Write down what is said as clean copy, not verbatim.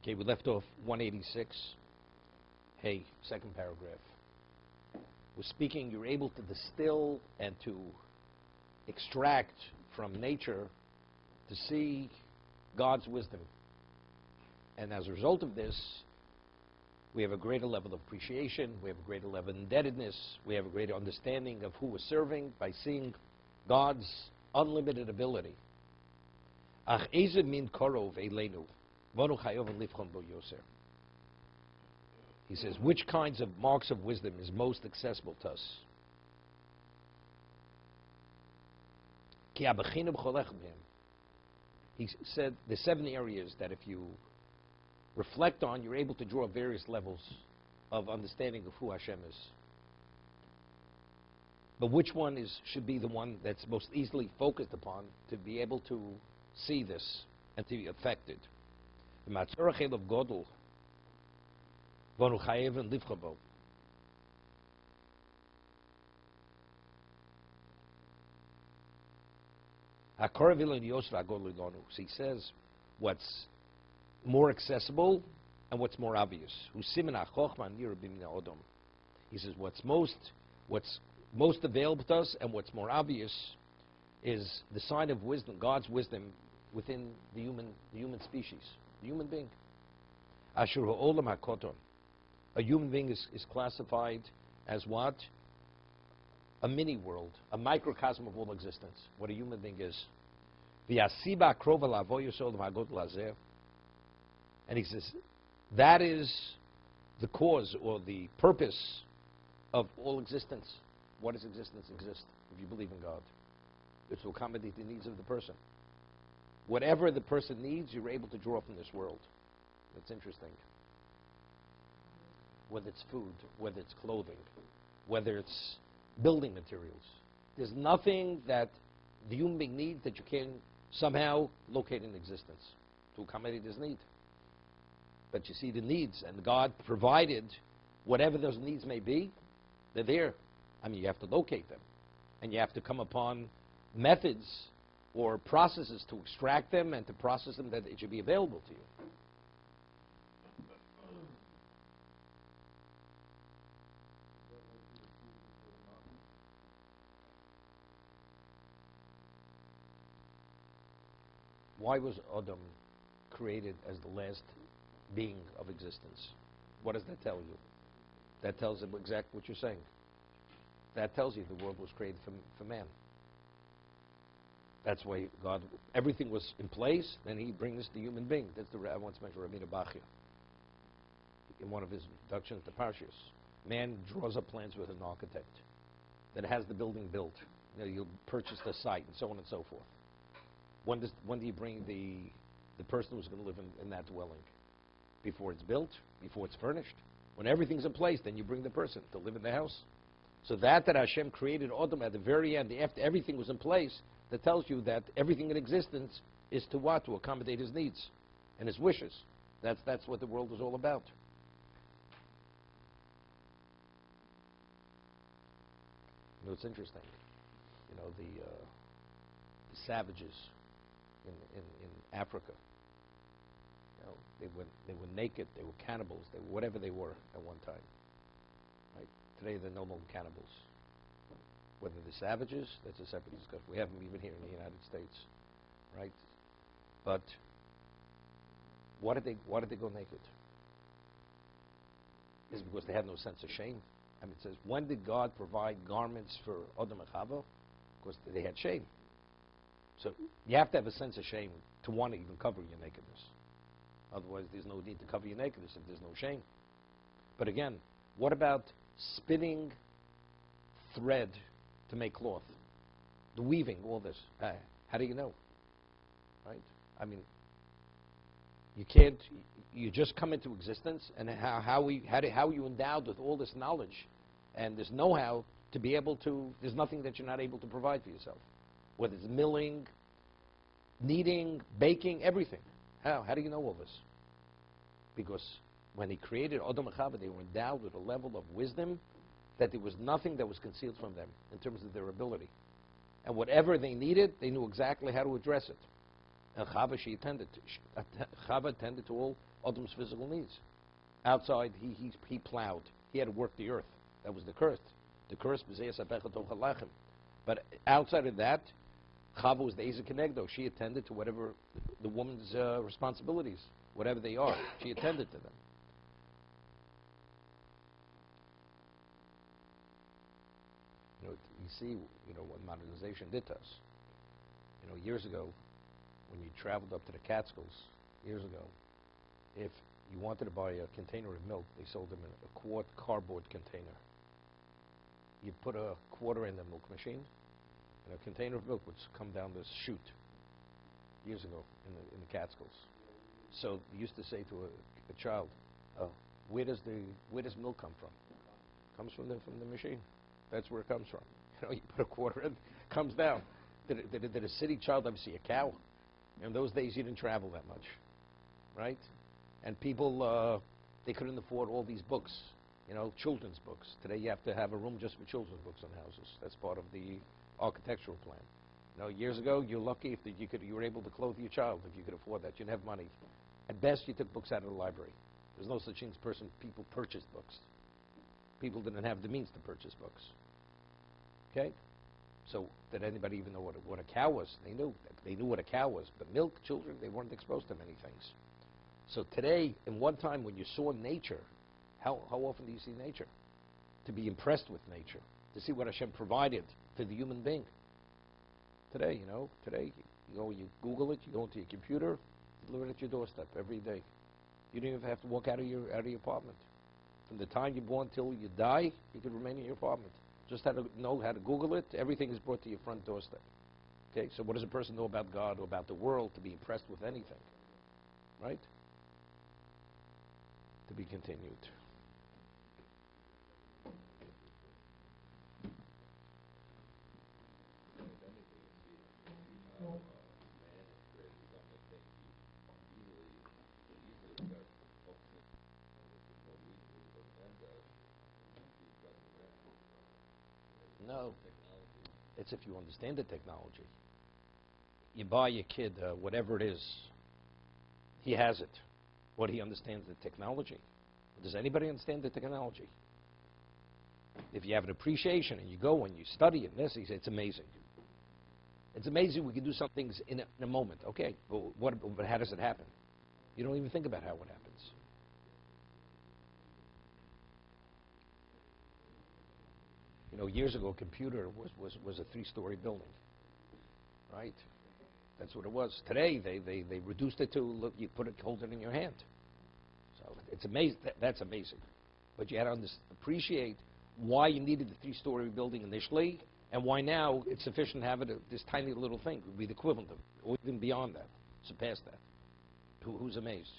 Okay, we left off 186. Hey, second paragraph. We're speaking, you're able to distill and to extract from nature to see God's wisdom. And as a result of this, we have a greater level of appreciation, we have a greater level of indebtedness, we have a greater understanding of who we're serving by seeing God's unlimited ability. Ach eze min korov eleinu, vonu chayoven livchon bo yoser. He says, which kinds of marks of wisdom is most accessible to us? Ki abachinu b'cholech b'hem. He said the 7 areas that if you reflect on, you're able to draw various levels of understanding of who Hashem is. But which one should be the one that's most easily focused upon to be able to see this and to be affected? The matzorach of Godel, vonu chayeven livchabo. So he says what's more accessible and what's more obvious. He says what's most available to us and what's more obvious is the sign of wisdom, God's wisdom within the human species, the human being. A human being is classified as what? A mini world, a microcosm of all existence, what a human being is. And he says, that is the cause or the purpose of all existence. What does existence exist if you believe in God? It's to accommodate the needs of the person. Whatever the person needs, you're able to draw from this world. It's interesting. Whether it's food, whether it's clothing, whether it's building materials. There's nothing that the human being needs that you can somehow locate in existence to accommodate his need. But you see the needs, and God provided whatever those needs may be, they're there. I mean, you have to locate them. And you have to come upon methods or processes to extract them and to process them that it should be available to you. Why was Adam created as the last being of existence? What does that tell you? That tells them exactly what you're saying. That tells you the world was created for man. That's why God, everything was in place, then he brings the human being. That's I once mentioned Rabbi Bahya in one of his introductions to parshas. Man draws up plans with an architect that has the building built. You know, you purchase the site and so on and so forth. When do you bring the person who's going to live in that dwelling? Before it's built? Before it's furnished? When everything's in place, then you bring the person to live in the house. So that Hashem created Adam at the very end, after everything was in place, that tells you that everything in existence is to what? To accommodate his needs and his wishes. That's what the world is all about. You know, it's interesting. You know, the savages in Africa. You know, they were naked, they were cannibals, they were whatever they were at one time. Right? Today they're no longer cannibals. Whether they're savages, that's a separate discussion. We have them even here in the United States, right? But why did they go naked? Is it because they had no sense of shame? I mean, it says, when did God provide garments for Adam and Chava? Because they had shame. So you have to have a sense of shame to want to even cover your nakedness. Otherwise, there's no need to cover your nakedness if there's no shame. But again, what about spinning thread to make cloth? The weaving, all this. How do you know? Right? I mean, you can't. You just come into existence, and how are you endowed with all this knowledge and this know-how to be able to? There's nothing that you're not able to provide for yourself. Whether it's milling, kneading, baking, everything. How do you know all this? Because when he created Adam and Chava, they were endowed with a level of wisdom that there was nothing that was concealed from them in terms of their ability. And whatever they needed, they knew exactly how to address it. And Chava, she attended. Chava attended to all Adam's physical needs. Outside, he plowed. He had to work the earth. That was the curse. The curse, but outside of that, Chava was the Eza Kenegdo. She attended to whatever the woman's responsibilities, whatever they are. She attended to them. You see, what modernization did to us. Years ago, when you traveled up to the Catskills, years ago, if you wanted to buy a container of milk, they sold them in a quart cardboard container. You'd put a quarter in the milk machine, and a container of milk would come down this chute years ago in the Catskills. So you used to say to a child, where does milk come from? It comes from the machine. That's where it comes from. You put a quarter in, it comes down. Did a city child ever see a cow? In those days, you didn't travel that much, right? And people, they couldn't afford all these books, children's books. Today, you have to have a room just for children's books in houses. That's part of the architectural plan. Years ago, you're lucky if you were able to clothe your child if you could afford that. You didn't have money. At best, you took books out of the library. There's no such thing as people purchased books. People didn't have the means to purchase books. Okay? So did anybody even know what a cow was? They knew what a cow was. But milk, children, they weren't exposed to many things. So today, in one time when you saw nature, how often do you see nature? To be impressed with nature, to see what Hashem provided for the human being. Today, today you Google it, you go into your computer, deliver it at your doorstep every day. You don't even have to walk out of your apartment. From the time you're born till you die, you can remain in your apartment. Just know how to Google it. Everything is brought to your front doorstep. Okay, so what does a person know about God or about the world to be impressed with anything? Right? To be continued. No, it's if you understand the technology. You buy your kid whatever it is, he has it. What he understands the technology. Does anybody understand the technology? If you have an appreciation and you go and you study it, he says it's amazing. It's amazing we can do some things in a moment. Okay, but how does it happen? You don't even think about how it happens. Years ago, a computer was a 3-story building, right? That's what it was. Today, they reduced it to, look, you hold it in your hand. So it's amazing. That's amazing. But you had to appreciate why you needed the 3-story building initially, and why now it's sufficient to have this tiny little thing. It would be the equivalent of, or even beyond that, surpass that. Who's amazed?